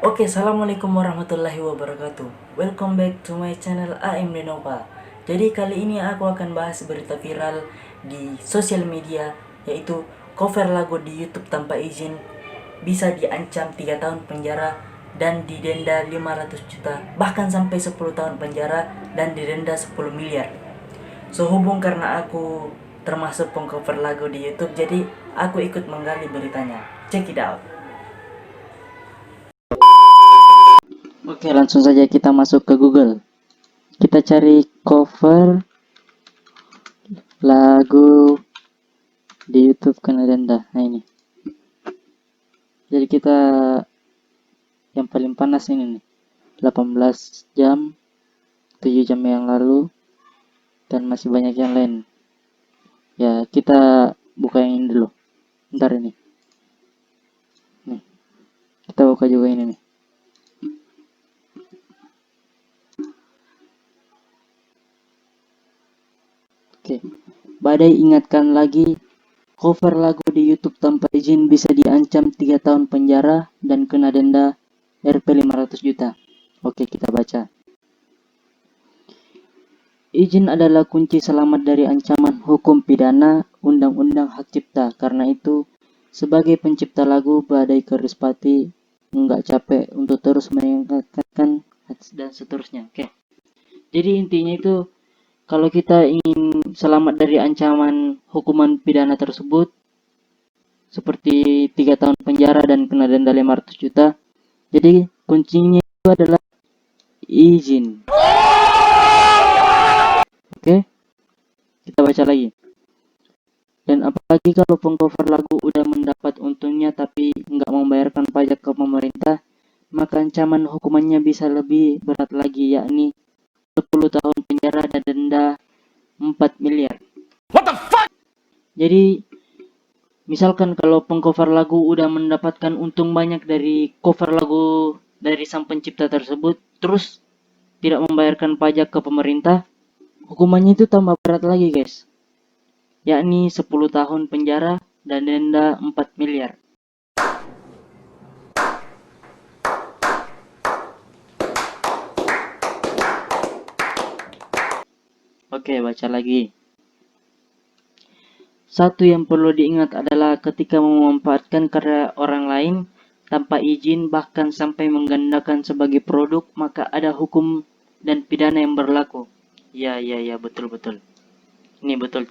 Oke, assalamualaikum warahmatullahi wabarakatuh. Welcome back to my channel AM Renova. Jadi kali ini aku akan bahas berita viral di sosial media, yaitu cover lagu di YouTube tanpa izin bisa diancam 3 tahun penjara dan didenda 500 juta, bahkan sampai 10 tahun penjara dan didenda 10 miliar. Sehubung karena aku termasuk pengcover lagu di YouTube, jadi aku ikut menggali beritanya. Check it out. Oke, langsung saja kita masuk ke Google. Kita cari cover lagu di YouTube kena denda. Nah ini. Jadi kita yang paling panas ini nih. 18 jam, 7 jam yang lalu, dan masih banyak yang lain. Ya, kita buka yang ini dulu. Ntar ini. Nih. Kita buka juga ini nih. Oke. Badai ingatkan lagi, cover lagu di YouTube tanpa izin bisa diancam 3 tahun penjara dan kena denda Rp 500 juta. Oke, kita baca. Izin adalah kunci selamat dari ancaman hukum pidana Undang-Undang Hak Cipta. Karena itu, sebagai pencipta lagu, Badai Kerispati nggak capek untuk terus mengingatkan dan seterusnya. Oke. Jadi intinya itu, kalau kita ingin selamat dari ancaman hukuman pidana tersebut, seperti 3 tahun penjara dan kena denda 500 juta, jadi kuncinya itu adalah izin. Oke, kita baca lagi. Dan apalagi kalau pengcover lagu udah mendapat untungnya tapi nggak membayarkan pajak ke pemerintah, maka ancaman hukumannya bisa lebih berat lagi, yakni 10 tahun penjara dan denda 4 miliar. What the fuck? Jadi, misalkan kalau pengcover lagu udah mendapatkan untung banyak dari cover lagu dari sang pencipta tersebut, terus tidak membayarkan pajak ke pemerintah, hukumannya itu tambah berat lagi, guys. Yakni 10 tahun penjara dan denda 4 miliar. Oke, baca lagi. Satu yang perlu diingat adalah ketika memanfaatkan karya orang lain tanpa izin bahkan sampai menggandakan sebagai produk, maka ada hukum dan pidana yang berlaku. Ya, betul. Ini betul.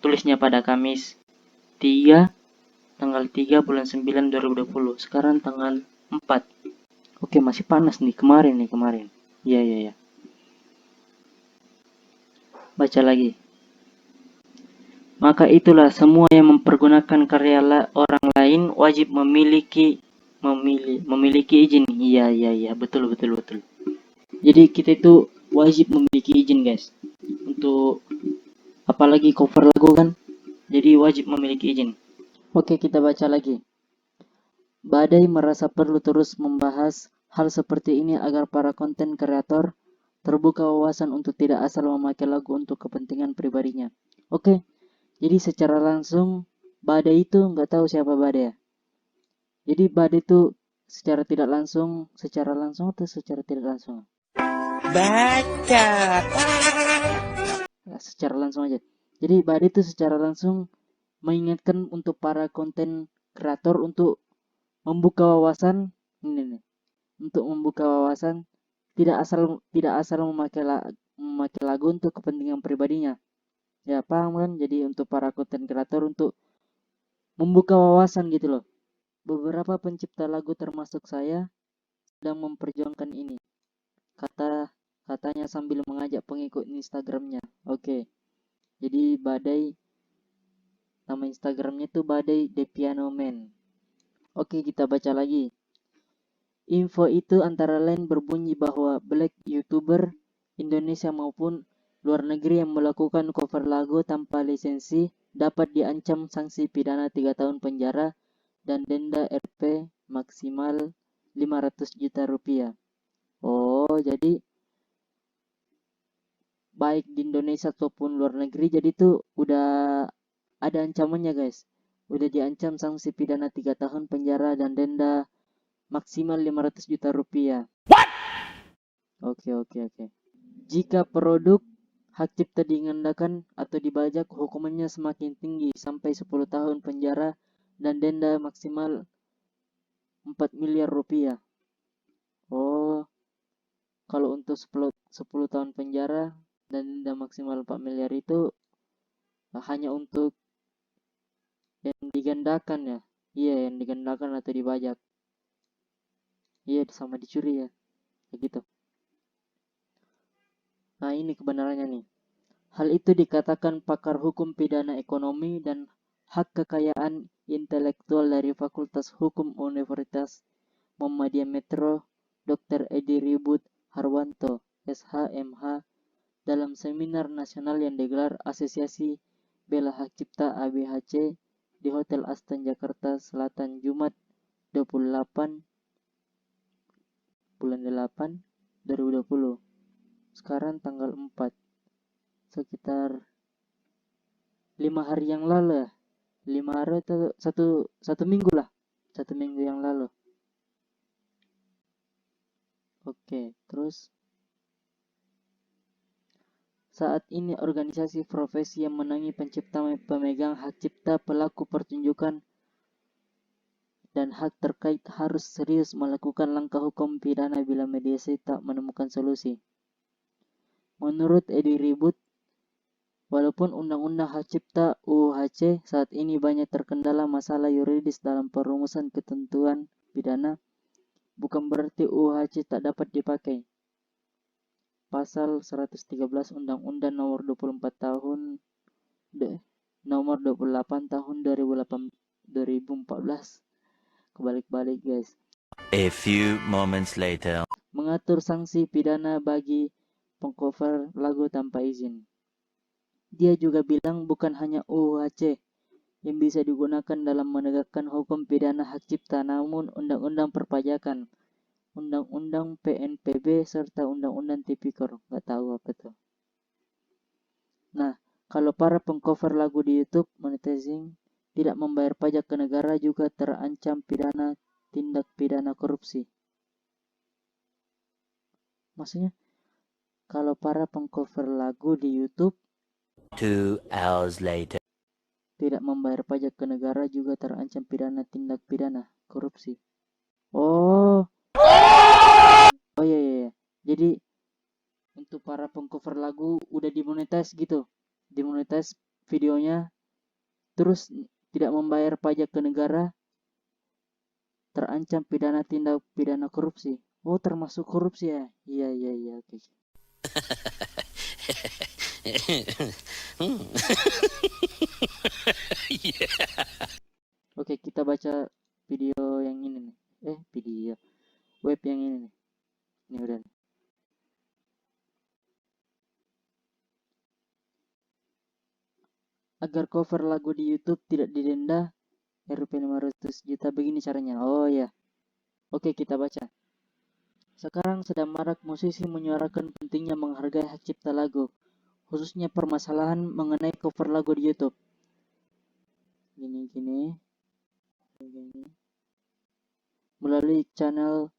Tulisnya pada Kamis 3, tanggal 3 bulan 9 2020. Sekarang tanggal 4. Oke, masih panas nih kemarin. Ya. Baca lagi. Maka itulah semua yang mempergunakan karya orang lain wajib memiliki izin. Iya, betul. Jadi kita itu wajib memiliki izin, guys. Untuk apalagi cover lagu kan. Jadi wajib memiliki izin. Oke, kita baca lagi. Badai merasa perlu terus membahas hal seperti ini agar para konten kreator terbuka wawasan untuk tidak asal memakai lagu untuk kepentingan pribadinya. Oke. Jadi secara langsung Badai itu nggak tahu siapa Badai ya. Jadi Badai itu secara langsung atau secara tidak langsung? Baca. Ya, secara langsung aja. Jadi Badai itu secara langsung mengingatkan untuk para konten kreator untuk membuka wawasan ini nih. Untuk membuka wawasan tidak asal memakai lagu untuk kepentingan pribadinya. Ya paham kan? Jadi untuk para konten kreator untuk membuka wawasan gitu loh. Beberapa pencipta lagu termasuk saya sedang memperjuangkan ini. Katanya sambil mengajak pengikut Instagramnya. Oke. Jadi Badai, nama Instagramnya tuh Badai The Piano Man. Oke, kita baca lagi. Info itu antara lain berbunyi bahwa Black YouTuber Indonesia maupun luar negeri yang melakukan cover lagu tanpa lisensi dapat diancam sanksi pidana 3 tahun penjara dan denda Rp maksimal 500 juta rupiah. Oh, jadi baik di Indonesia ataupun luar negeri, jadi tuh udah ada ancamannya guys. Udah diancam sanksi pidana 3 tahun penjara dan denda maksimal 500 juta rupiah. Oke. Jika produk hak cipta diingandakan atau dibajak, hukumannya semakin tinggi sampai 10 tahun penjara dan denda maksimal 4 miliar rupiah. Oh, kalau untuk 10 tahun penjara dan denda maksimal 4 miliar itu hanya untuk yang digandakan ya. Iya, yang digandakan atau dibajak. Iya, sama dicuri ya. Begitu. Nah, ini kebenarannya nih. Hal itu dikatakan pakar hukum pidana ekonomi dan hak kekayaan intelektual dari Fakultas Hukum Universitas Muhammadiyah Metro, Dr. Edi Ribut Harwanto, SHMH, dalam seminar nasional yang digelar Asosiasi Bela Hak Cipta ABHC di Hotel Aston Jakarta Selatan Jumat 28 bulan 8 2020. Sekarang tanggal 4. Sekitar 5 hari yang lalu ya. 5 hari atau satu minggu lah. 1 minggu yang lalu. Oke, terus saat ini organisasi profesi yang menangani pencipta pemegang hak cipta pelaku pertunjukan dan hak terkait harus serius melakukan langkah hukum pidana bila mediasi tak menemukan solusi. Menurut Edi Ribut, walaupun Undang-Undang Hak Cipta UHC saat ini banyak terkendala masalah yuridis dalam perumusan ketentuan pidana, bukan berarti UHC tak dapat dipakai. Pasal 113 Undang-Undang Nomor 24 Tahun Nomor 28 Tahun 2014. Kebalik-balik guys. A few moments later. Mengatur sanksi pidana bagi pengcover lagu tanpa izin. Dia juga bilang bukan hanya UHC yang bisa digunakan dalam menegakkan hukum pidana hak cipta, namun Undang-Undang Perpajakan, Undang-Undang PNPB, serta Undang-Undang Tipikor. Gak tahu apa tuh. Nah, kalau para pengcover lagu di YouTube monetizing tidak membayar pajak ke negara juga terancam pidana tindak pidana korupsi. Maksudnya, kalau para pengcover lagu di YouTube 2 hours later. tidak membayar pajak ke negara juga terancam pidana tindak pidana korupsi. Oh iya. Jadi untuk para pengcover lagu udah dimonetize gitu, dimonetize videonya, terus tidak membayar pajak ke negara, terancam pidana tindak pidana korupsi. Oh, termasuk korupsi ya? Iya, oke. Oke, kita baca video yang ini nih. Video web yang ini nih. Ini udah nih. Agar cover lagu di YouTube tidak didenda Rp 500 juta, begini caranya. Oh ya. Oke, kita baca. Sekarang sedang marak musisi menyuarakan pentingnya menghargai hak cipta lagu, khususnya permasalahan mengenai cover lagu di YouTube. Gini. Melalui channel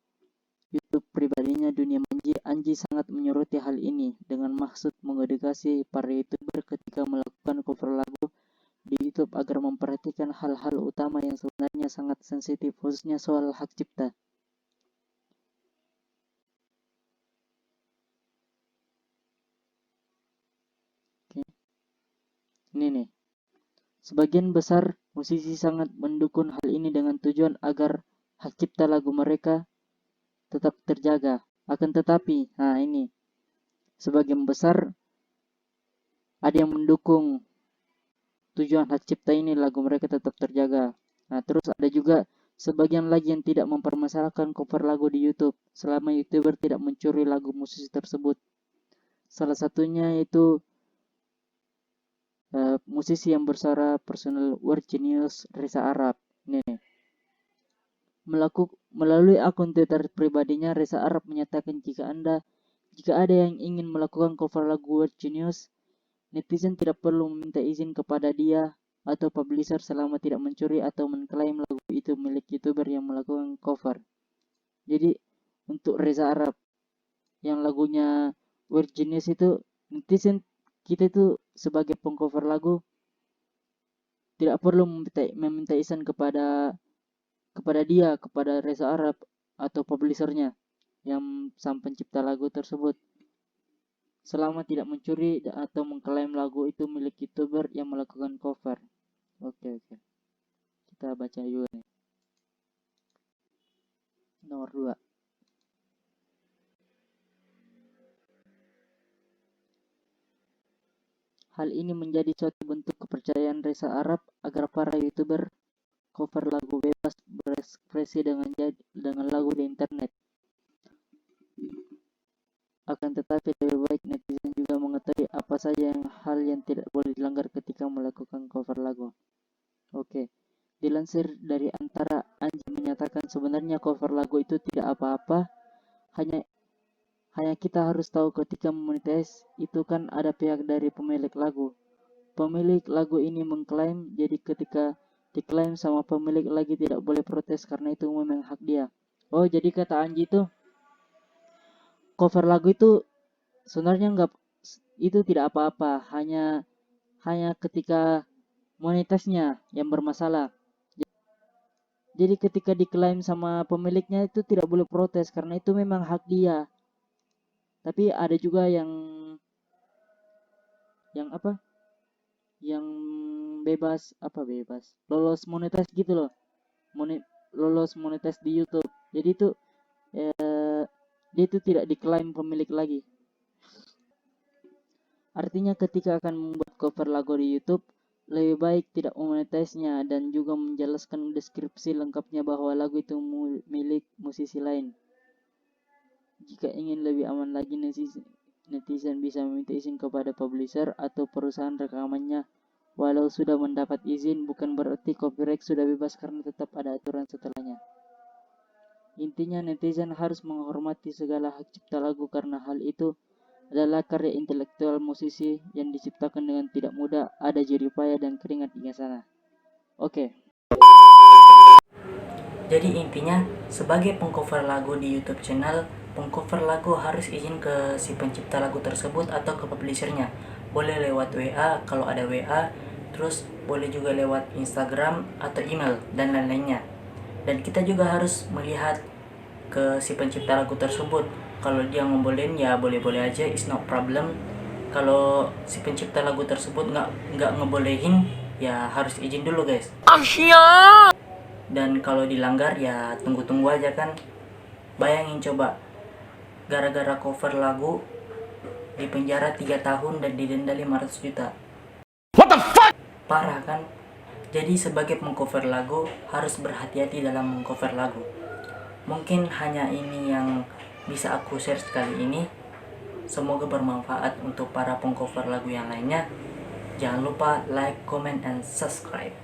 YouTube pribadinya Dunia Manji, Anji sangat menyoroti hal ini dengan maksud mengedukasi para YouTuber ketika melakukan cover lagu di YouTube agar memperhatikan hal-hal utama yang sebenarnya sangat sensitif, khususnya soal hak cipta. Oke. Ini nih. Sebagian besar musisi sangat mendukung hal ini dengan tujuan agar hak cipta lagu mereka tetap terjaga. Akan tetapi, nah ini, sebagian besar ada yang mendukung tujuan hak cipta ini lagu mereka tetap terjaga. Nah, terus ada juga Sebagian lagi yang tidak mempermasalahkan cover lagu di YouTube selama YouTuber tidak mencuri lagu musisi tersebut. Salah satunya yaitu musisi yang bersuara personal World Genius Reza Arab. Nih, melalui akun Twitter pribadinya, Reza Arab menyatakan jika ada yang ingin melakukan cover lagu World Genius, netizen tidak perlu meminta izin kepada dia atau publisher selama tidak mencuri atau mengklaim lagu itu milik YouTuber yang melakukan cover. Jadi untuk Reza Arab yang lagunya World Genius itu, netizen kita itu sebagai pengcover lagu tidak perlu meminta izin kepada dia, kepada Reza Arab atau publishernya yang sang pencipta lagu tersebut, selama tidak mencuri atau mengklaim lagu itu milik YouTuber yang melakukan cover. Oke. Kita baca juga nih. Nomor 2. Hal ini menjadi suatu bentuk kepercayaan Reza Arab agar para YouTuber cover lagu bebas berekspresi dengan lagu di internet. Akan tetapi lebih baik netizen juga mengetahui apa saja hal yang tidak boleh dilanggar ketika melakukan cover lagu. Oke. Dilansir dari Antara, Anji menyatakan sebenarnya cover lagu itu tidak apa-apa, hanya kita harus tahu ketika memonetize itu kan ada pihak dari pemilik lagu. Pemilik lagu ini mengklaim, jadi ketika diklaim sama pemilik lagi tidak boleh protes karena itu memang hak dia. Oh, jadi kata Anji itu cover lagu itu sebenarnya itu tidak apa-apa, hanya ketika monetisnya yang bermasalah. Jadi ketika diklaim sama pemiliknya itu tidak boleh protes karena itu memang hak dia. Tapi ada juga yang bebas lolos monetis gitu loh. Lolos monetis di YouTube. Jadi itu dia itu tidak diklaim pemilik lagi. Artinya ketika akan membuat cover lagu di YouTube, lebih baik tidak memonetize-nya dan juga menjelaskan deskripsi lengkapnya bahwa lagu itu milik musisi lain. Jika ingin lebih aman lagi, netizen bisa meminta izin kepada publisher atau perusahaan rekamannya. Walau sudah mendapat izin, bukan berarti copyright sudah bebas karena tetap ada aturan setelahnya. Intinya netizen harus menghormati segala hak cipta lagu karena hal itu adalah karya intelektual musisi yang diciptakan dengan tidak mudah, ada jerih payah dan keringat di sana. Oke. Jadi intinya sebagai pengcover lagu di YouTube channel, pengcover lagu harus izin ke si pencipta lagu tersebut atau ke publishernya. Boleh lewat WA kalau ada WA, terus boleh juga lewat Instagram atau email dan lain-lainnya. Dan kita juga harus melihat ke si pencipta lagu tersebut. Kalau dia ngebolehin ya boleh-boleh aja, it's no problem. Kalau si pencipta lagu tersebut nggak ngebolehin ya harus izin dulu guys. Dan kalau dilanggar ya tunggu aja kan. Bayangin coba, gara-gara cover lagu di penjara 3 tahun dan didenda 500 juta. What the fuck? Parah kan? Jadi sebagai pengcover lagu harus berhati-hati dalam mengcover lagu. Mungkin hanya ini yang bisa aku share kali ini. Semoga bermanfaat untuk para pengcover lagu yang lainnya. Jangan lupa like, comment, and subscribe.